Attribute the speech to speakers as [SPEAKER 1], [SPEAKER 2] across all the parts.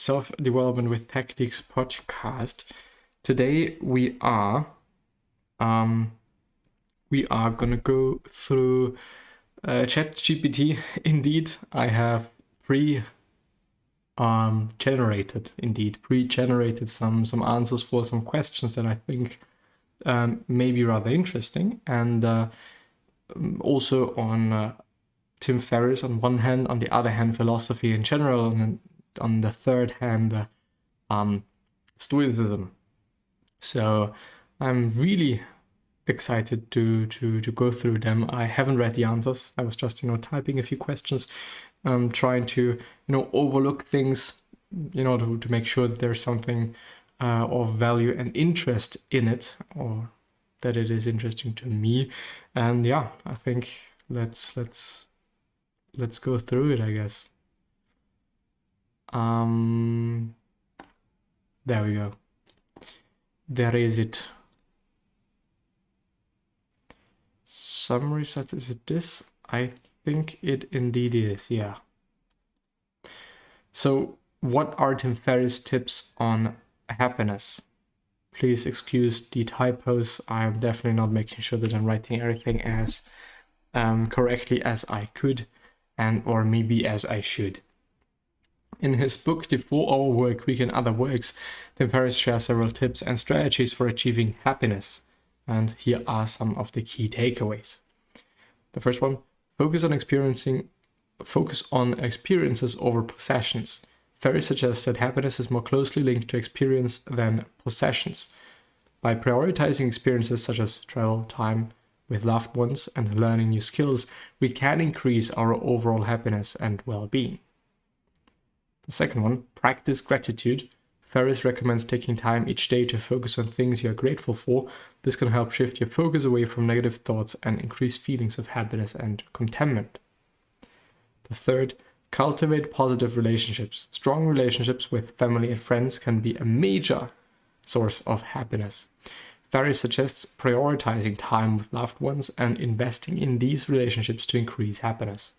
[SPEAKER 1] Self-Development with Tactics podcast. Today we are gonna go through ChatGPT. Indeed, I have pre-generated some answers for some questions that I think may be rather interesting, and also on Tim Ferriss on one hand, on the other hand philosophy in general, and on the third hand Stoicism. So I'm really excited to go through them. I haven't read the answers. I was just typing a few questions, trying to overlook things, to make sure that there's something of value and interest in it, or that it is interesting to me. And yeah, I think let's go through it, I guess. There we go. There is it. Summary sets, is it this? I think it indeed is, yeah. So what are Tim Ferriss' tips on happiness? Please excuse the typos. I'm definitely not making sure that I'm writing everything as correctly as I could, or maybe as I should. In his book, The 4-Hour Work Week and Other Works, Tim Ferriss shares several tips and strategies for achieving happiness. And here are some of the key takeaways. The first one, focus on experiences over possessions. Ferriss suggests that happiness is more closely linked to experience than possessions. By prioritizing experiences such as travel, time with loved ones, and learning new skills, we can increase our overall happiness and well-being. The second one, practice gratitude. Ferriss recommends taking time each day to focus on things you are grateful for. This can help shift your focus away from negative thoughts and increase feelings of happiness and contentment. The third, cultivate positive relationships. Strong relationships with family and friends can be a major source of happiness. Ferriss suggests prioritizing time with loved ones and investing in these relationships to increase happiness.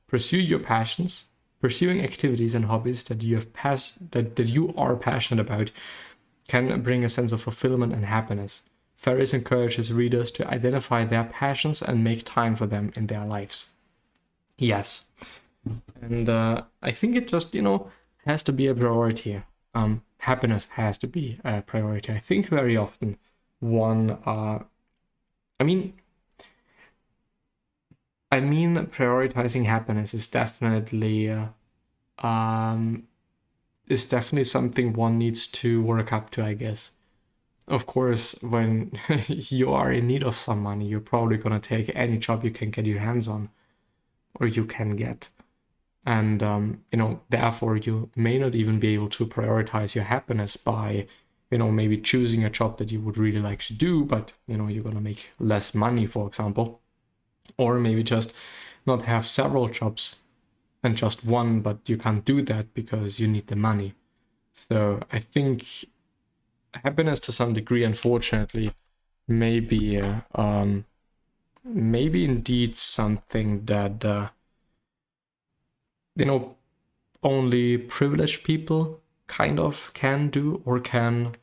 [SPEAKER 1] Pursue your passions. Pursuing activities and hobbies that you are passionate about can bring a sense of fulfillment and happiness. Ferriss encourages readers to identify their passions and make time for them in their lives. Yes. And I think it just, has to be a priority. Happiness has to be a priority. I think very often prioritizing happiness is definitely something one needs to work up to, I guess. Of course, when you are in need of some money, you're probably gonna take any job you can get your hands on, or you can get, and therefore you may not even be able to prioritize your happiness by maybe choosing a job that you would really like to do, but you're gonna make less money, for example. Or maybe just not have several jobs and just one, but you can't do that because you need the money. So I think happiness to some degree, unfortunately, may be indeed something that only privileged people kind of can do, or can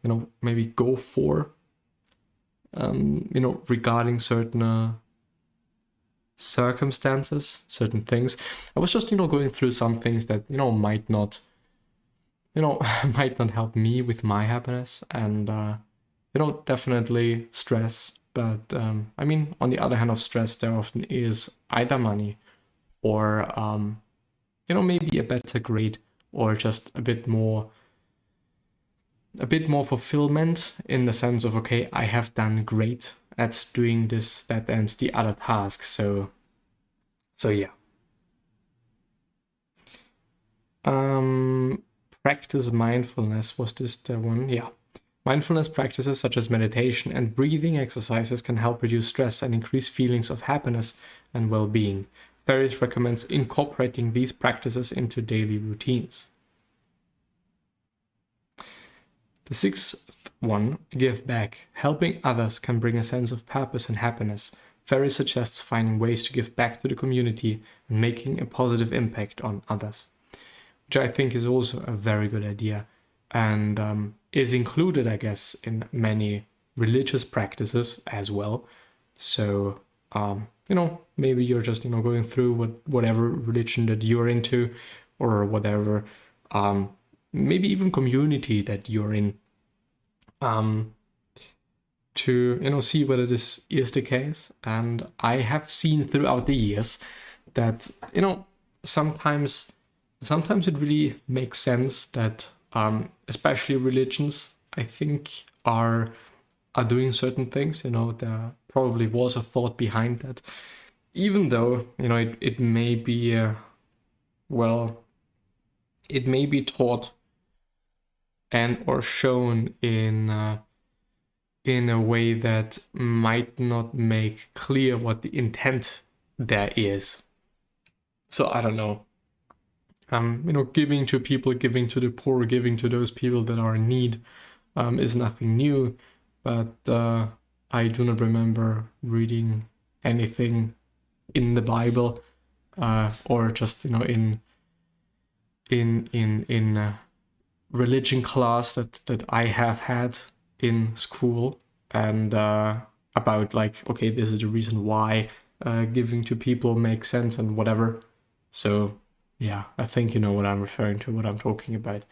[SPEAKER 1] maybe go for regarding certain circumstances, certain things. I was just going through some things that might not help me with my happiness, and definitely stress. But on the other hand of stress, there often is either money or maybe a better grade, or just a bit more fulfillment, in the sense of, okay, I have done great at doing this, that, and the other task. So yeah. Practice mindfulness. Was this the one? Yeah. Mindfulness practices such as meditation and breathing exercises can help reduce stress and increase feelings of happiness and well-being. Ferriss recommends incorporating these practices into daily routines. The sixth one, give back. Helping others can bring a sense of purpose and happiness. Ferriss suggests finding ways to give back to the community and making a positive impact on others. which I think is also a very good idea, and is included, I guess, in many religious practices as well. So, maybe you're just, going through whatever religion that you're into, or whatever, maybe even community that you're in, to, see whether this is the case. And I have seen throughout the years that, sometimes it really makes sense that, especially religions, I think, are doing certain things. There probably was a thought behind that, even though it may be it may be taught and or shown in a way that might not make clear what the intent there is. So I don't know. Giving to people, giving to the poor, giving to those people that are in need, is nothing new. But I do not remember reading anything in the Bible, or just in religion class that I have had in school, and about like, okay, this is the reason why giving to people makes sense and whatever. So yeah, I think you know what I'm referring to, what I'm talking about.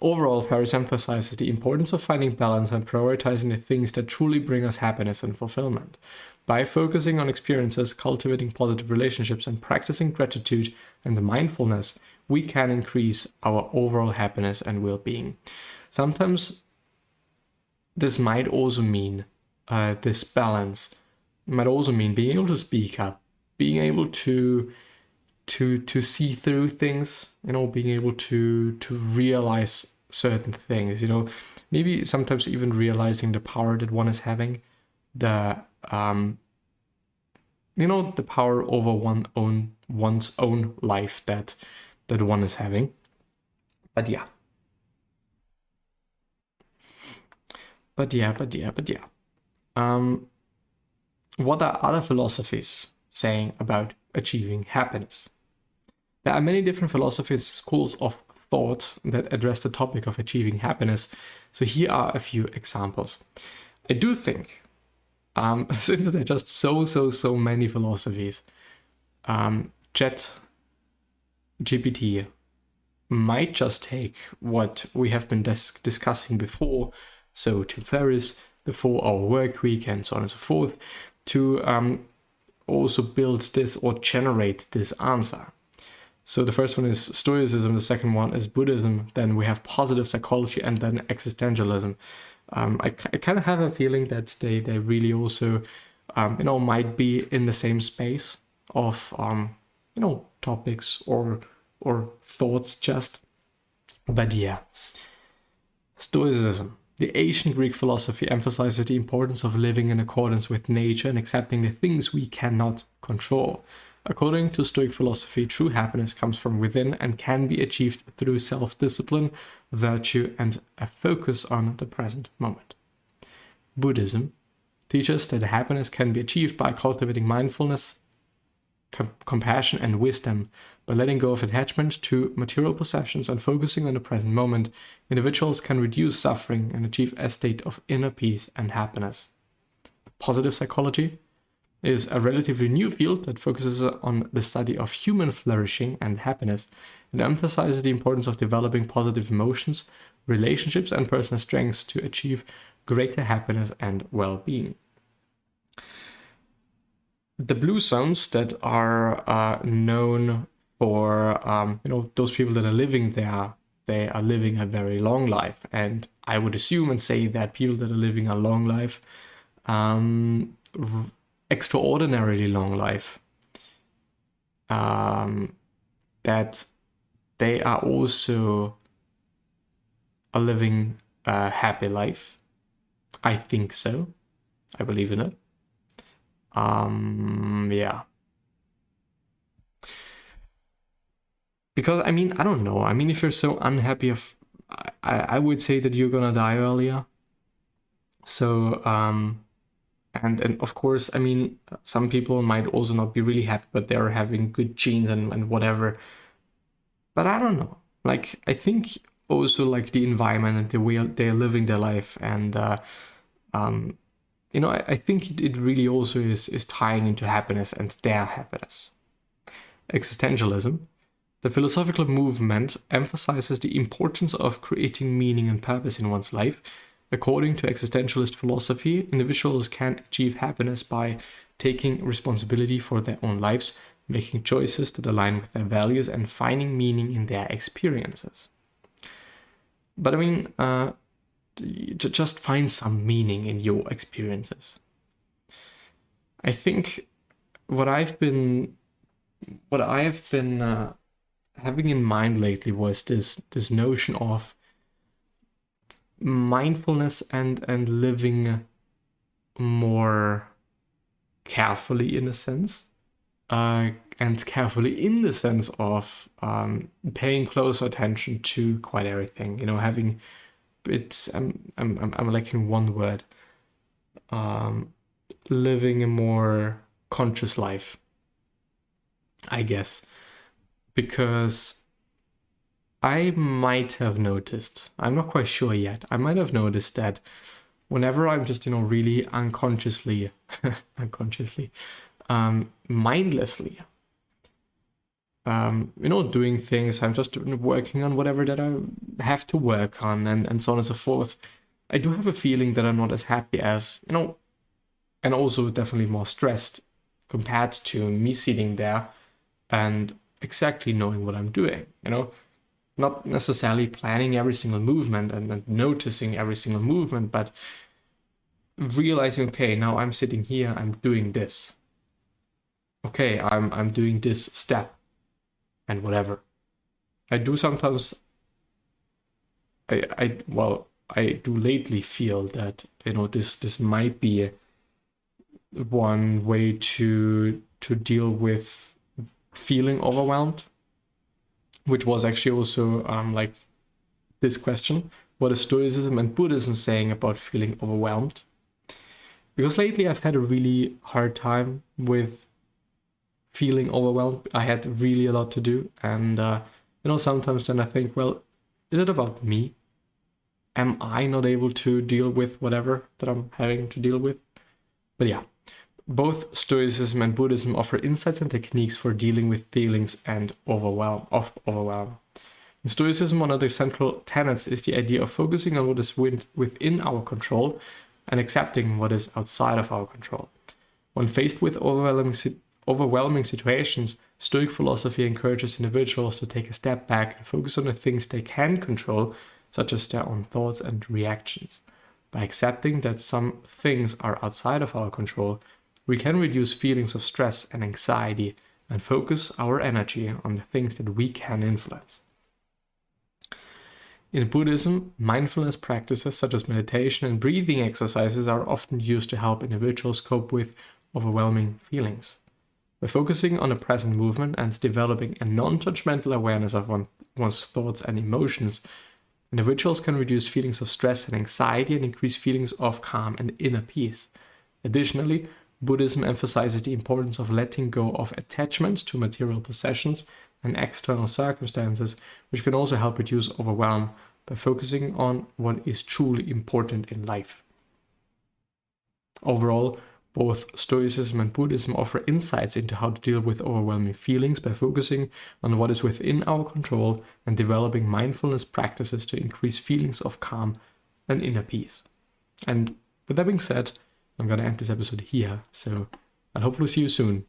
[SPEAKER 1] Overall, Ferris emphasizes the importance of finding balance and prioritizing the things that truly bring us happiness and fulfillment. By focusing on experiences, cultivating positive relationships, and practicing gratitude and mindfulness, we can increase our overall happiness and well-being. Sometimes this might also mean, this balance might also mean being able to speak up, being able to see through things, being able to realize certain things, maybe sometimes even realizing the power that one is having, the power over one's own life that one is having. But yeah. What are other philosophies saying about achieving happiness? There are many different philosophies, schools of thought that address the topic of achieving happiness. So here are a few examples. I do think, since there are just so many philosophies, ChatGPT might just take what we have been discussing before, so Tim Ferriss, the 4-hour work week, and so on and so forth, to also build this or generate this answer. So the first one is Stoicism, the second one is Buddhism, then we have positive psychology, and then existentialism. I kind of have a feeling that they really also, might be in the same space of, topics or thoughts just. But yeah, Stoicism. The ancient Greek philosophy emphasizes the importance of living in accordance with nature and accepting the things we cannot control. According to Stoic philosophy, true happiness comes from within and can be achieved through self-discipline, virtue, and a focus on the present moment. Buddhism teaches that happiness can be achieved by cultivating mindfulness, compassion, and wisdom. By letting go of attachment to material possessions and focusing on the present moment, individuals can reduce suffering and achieve a state of inner peace and happiness. Positive psychology is a relatively new field that focuses on the study of human flourishing and happiness and emphasizes the importance of developing positive emotions, relationships, and personal strengths to achieve greater happiness and well-being. The blue zones that are known for, those people that are living there, they are living a very long life. And I would assume and say that people that are living a long life, extraordinarily long life, that they are also living a happy life. I think so. I believe in it. Yeah. Because, I don't know. If you're so unhappy, I would say that you're gonna die earlier. So, and of course, some people might also not be really happy, but they're having good genes and whatever. But I don't know. Like, I think also like the environment and the way they're living their life, and I think it really also is tying into happiness and their happiness. Existentialism. The philosophical movement emphasizes the importance of creating meaning and purpose in one's life. According to existentialist philosophy, individuals can achieve happiness by taking responsibility for their own lives, making choices that align with their values, and finding meaning in their experiences. But I mean, just find some meaning in your experiences. I think what I have been having in mind lately was this notion of mindfulness and living more carefully, in a sense, and carefully in the sense of paying closer attention to quite everything. Having it's I'm lacking one word. Living a more conscious life, I guess, because I might have noticed, I'm not quite sure yet, I might have noticed that whenever I'm just, really unconsciously, mindlessly, doing things, I'm just working on whatever that I have to work on, and so on and so forth, I do have a feeling that I'm not as happy as, and also definitely more stressed compared to me sitting there and exactly knowing what I'm doing, not necessarily planning every single movement and noticing every single movement, but realizing, okay, now I'm sitting here, I'm doing this. Okay, I'm doing this step and whatever. I do sometimes, I do lately feel that, this might be one way to deal with feeling overwhelmed, which was actually also like this question: what is Stoicism and Buddhism saying about feeling overwhelmed? Because lately I've had a really hard time with feeling overwhelmed. I had really a lot to do, and sometimes then I think, well, is it about me? Am I not able to deal with whatever that I'm having to deal with? But yeah, both Stoicism and Buddhism offer insights and techniques for dealing with feelings and overwhelm. In Stoicism, one of the central tenets is the idea of focusing on what is within our control and accepting what is outside of our control. When faced with overwhelming situations, Stoic philosophy encourages individuals to take a step back and focus on the things they can control, such as their own thoughts and reactions. By accepting that some things are outside of our control, we can reduce feelings of stress and anxiety and focus our energy on the things that we can influence. In Buddhism, mindfulness practices such as meditation and breathing exercises are often used to help individuals cope with overwhelming feelings. By focusing on the present moment and developing a non-judgmental awareness of one's thoughts and emotions, individuals can reduce feelings of stress and anxiety and increase feelings of calm and inner peace. Additionally, Buddhism emphasizes the importance of letting go of attachments to material possessions and external circumstances, which can also help reduce overwhelm by focusing on what is truly important in life. Overall, both Stoicism and Buddhism offer insights into how to deal with overwhelming feelings by focusing on what is within our control and developing mindfulness practices to increase feelings of calm and inner peace. And with that being said, I'm going to end this episode here, so I'll hopefully see you soon.